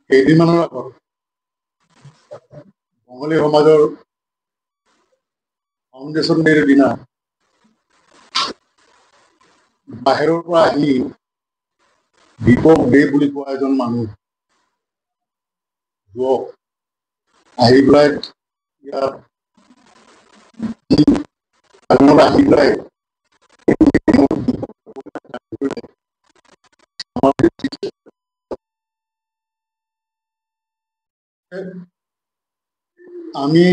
কেইদিনমানৰ আগত বঙালী সমাজৰ ফাউণ্ডেশ্যন ডেৰ দিনা বাহিৰৰ পৰা আহি দীপক দে বুলি কোৱা এজন মানুহ যুৱক আহি পেলাই ইয়াত আহি পেলাই আমি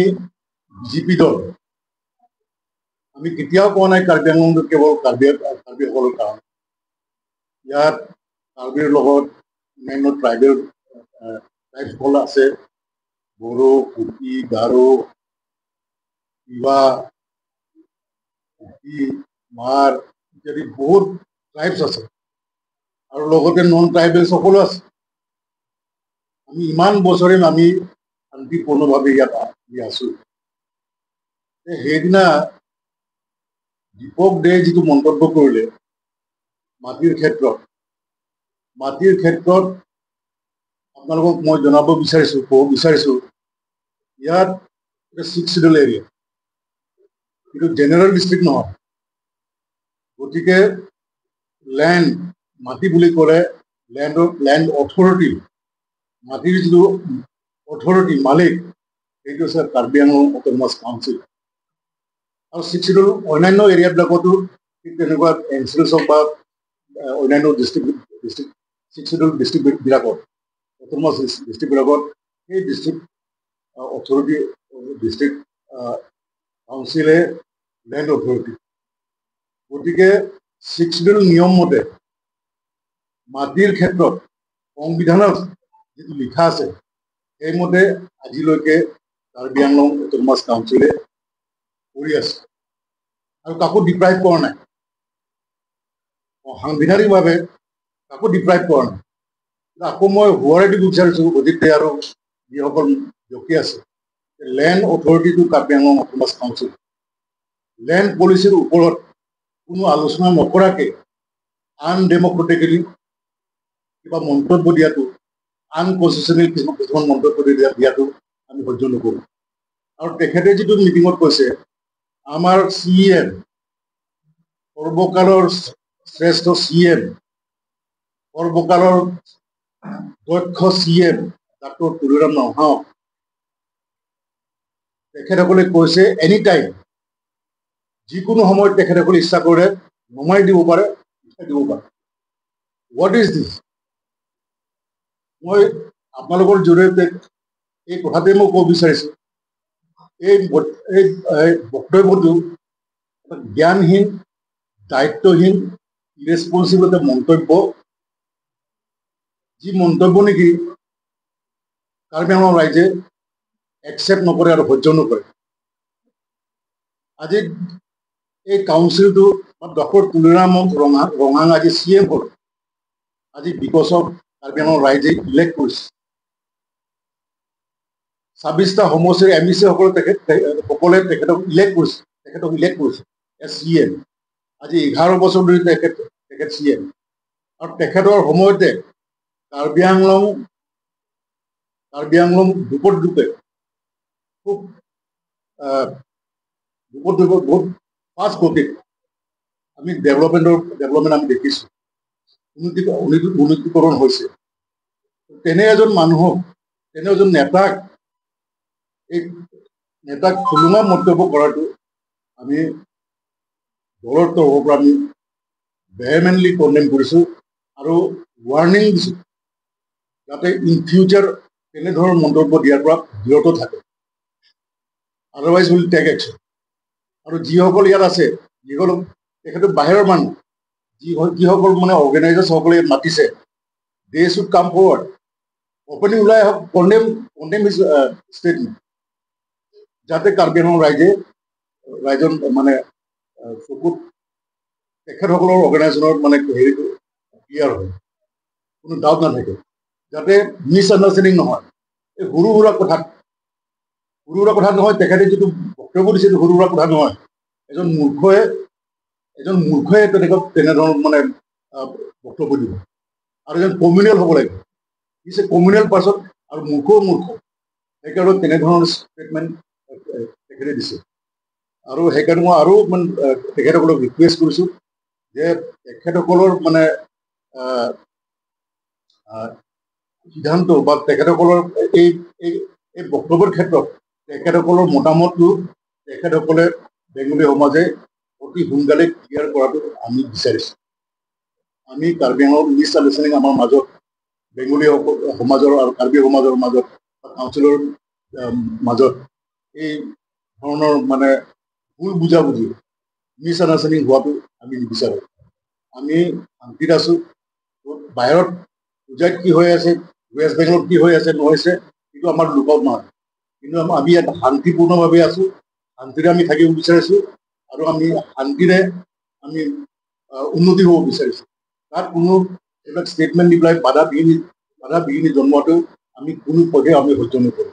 বিজেপি দল আমি কেতিয়াও কোৱা নাই কাৰ্বি আংলংটো কেৱল কাৰ্বিসকলৰ কাৰণে ইয়াত কাৰ্বিৰ লগত অন্যান্য ট্ৰাইবসকল আছে বড়ো কুকি গাৰো তিৱা কুকি মাৰ ইত্যাদি বহুত ট্ৰাইবছ আছে আৰু লগতে নন ট্ৰাইবেল সকলো আছে আমি ইমান বছৰে আমি শান্তিপূৰ্ণভাৱে ইয়াত আছো সেইদিনা দীপক দে যিটো মন্তব্য কৰিলে মাটিৰ ক্ষেত্ৰত আপোনালোকক মই জনাব বিচাৰিছো ইয়াত 6 শিডিউল এৰিয়া কিন্তু জেনেৰেল ডিষ্ট্ৰিক্ট নহয় গতিকে মাটি বুলি ক'লে লেণ্ড অথৰিটি মাটিৰ যিটো অথৰিটি মালিক সেইটো হৈছে কাৰ্বি আংলং অট'নমাছ কাউন্সিল আৰু 6 শিডিউল অন্যান্য এৰিয়াবিলাকতো ঠিক তেনেকুৱা এনচিলছ হওক বা অন্যান্য ডিষ্ট্ৰিক্ট 6 শিডিউল ডিষ্ট্ৰিক্টবিলাকত অট'নমাছ ডিষ্ট্ৰিক্টবিলাকত সেই ডিষ্ট্ৰিক্ট অথৰিটি ডিষ্ট্ৰিক্ট কাউন্সিলে লেণ্ড অথৰিটি গতিকে 6 শিডিউল নিয়ম মতে মাটিৰ ক্ষেত্ৰত সংবিধানত যিটো লিখা আছে সেইমতে আজিলৈকে কাৰ্বি আংলং অট'নমাছ কাউন্সিলে কৰি আছে আৰু কাকো ডিপ্ৰাইভ কৰা নাই সাংবিধানিকভাৱে কাকো ডিপ্ৰাইভ কৰা নাই আকৌ মই সোঁৱৰাই দিব বিচাৰিছোঁ অজিতে আৰু যিসকল ব্যক্তি আছে লেণ্ড অথৰিটিটো Karbi Anglong autonomous council land পলিচিৰ ওপৰত কোনো আলোচনা নকৰাকৈ আনডেমক্ৰেটিকেলি কিবা মন্তব্য দিয়াটো আনকনষ্টিটিউচনেল কিছুমান মন্তব্য দিয়াটো আমি সহ্য নকৰোঁ আৰু তেখেতে যিটো মিটিঙত কৈছে আমাৰ CM সৰ্বকালৰ শ্ৰেষ্ঠ CM সৰ্বকালৰ দক্ষ CM ডাক্তৰ তুলিৰাম নৰহাৱক তেখেতসকলে কৈছে এনি টাইম যিকোনো সময়ত তেখেতসকলে ইচ্ছা কৰিলে নমাই দিব পাৰে হোৱাট ইজ দিছ মই আপোনালোকৰ জৰিয়তে এই কথাটোৱে মই ক'ব বিচাৰিছোঁ এই বক্তব্যটো জ্ঞানহীন দায়িত্বহীন ইৰেছপনচিবল এটা মন্তব্য যি মন্তব্য নেকি কাৰ্বি আংলং ৰাইজে একচেপ্ট নকৰে আৰু সহ্য নকৰে আজি এই কাউন্সিলটো ডক্টৰ তুলিৰাম ৰঙাং আজি CM হ'ল আজি বিকজ অফ কাৰ্বি আংলং ৰাইজে ইলেক্ট কৰিছে 26টা সমষ্টিৰ MEC সকলে তেখেতক ইলেক্ট কৰিছে CM আজি 11 বছৰ ধৰি তেখেত CM আৰু তেখেতৰ সময়তে কাৰ্বি আংলং দুপে খুব বহুত ফাষ্ট গতিত আমি ডেভেলপমেণ্ট আমি দেখিছোঁ উন্নতিকৰণ হৈছে তেনে এজন মানুহক তেনে এজন নেতাক থুলুঙা মন্তব্য কৰাটো আমি দলৰ তৰফৰ পৰা আমি ভেহেমেণ্টলি কণ্ডেম কৰিছোঁ আৰু ৱাৰ্ণিং দিছোঁ যাতে ইন ফিউচাৰ তেনেধৰণৰ মন্তব্য দিয়াৰ পৰা বিৰত থাকে আদাৰৱাইজ উইল টেক একশ্যন আৰু যিসকল ইয়াত আছে যিসকল তেখেতৰ বাহিৰৰ মানুহ যিসকল মানে অৰ্গেনাইজাৰ্ছসকলে ইয়াত মাতিছে they should come forward opening ওলাই আহক কণ্ডেম হিজ ষ্টেটমেণ্ট যাতে কাৰ্বি আংলং ৰাইজৰ মানে চকুত তেখেতসকলৰ অৰ্গেনাইজেশ্যনৰ মানে হেৰিটো ক্লিয়াৰ হয় কোনো ডাউট নাথাকে যাতে মিছ আণ্ডাৰষ্টেণ্ডিং নহয় এই সৰু সুৰা কথা নহয় তেখেতে যিটো বক্তব্য দিছে সৰু সুৰা কথা নহয় এজন মূৰ্খই তেনেধৰণৰ মানে বক্তব্য দিব আৰু এজন কমিউনিয়েল হ'ব লাগিব ইজ এ কমিউনেল পাৰ্চন আৰু মূৰ্খ সেইকাৰণে তেনেধৰণৰ ষ্টেটমেণ্ট তেখেতে দিছে আৰু সেইকাৰণে মই আৰু মানে তেখেতসকলক ৰিকুৱেষ্ট কৰিছোঁ যে তেখেতসকলৰ মানে সিদ্ধান্ত বা তেখেতসকলৰ এই এই বক্তব্যৰ ক্ষেত্ৰত তেখেতসকলৰ মতামতটো তেখেতসকলে বেংগলী সমাজে অতি সোনকালে ক্লিয়াৰ কৰাটো আমি বিচাৰিছোঁ। আমি কাৰ্বি আংলঙৰ মিছআণ্ডাৰষ্টেণ্ডিং আমাৰ মাজত বেংগলী সমাজৰ আৰু কাৰ্বি সমাজৰ মাজত কাউন্সিলৰ মাজত এই ধৰণৰ মানে ভুল বুজাবুজি মিছআণ্ডাৰষ্টেণ্ডিং হোৱাটো আমি নিবিচাৰোঁ। আমি শান্তিত আছোঁ। বাহিৰত পূজাত কি হৈ আছে, ৱেষ্ট বেংগলত কি হৈ আছে নহৈছে সেইটো আমাৰ লোকত নহয়, কিন্তু আমি ইয়াত শান্তিপূৰ্ণভাৱে আছোঁ, শান্তিৰে আমি থাকিব বিচাৰিছোঁ আৰু আমি শান্তিৰে আমি উন্নতি হ'ব বিচাৰিছোঁ। তাত কোনো এইবিলাক ষ্টেটমেণ্ট দি পেলাই বাধা বিঘিনি জন্মোৱাটো আমি কোনো পধ্যে আমি সহ্য নকৰোঁ।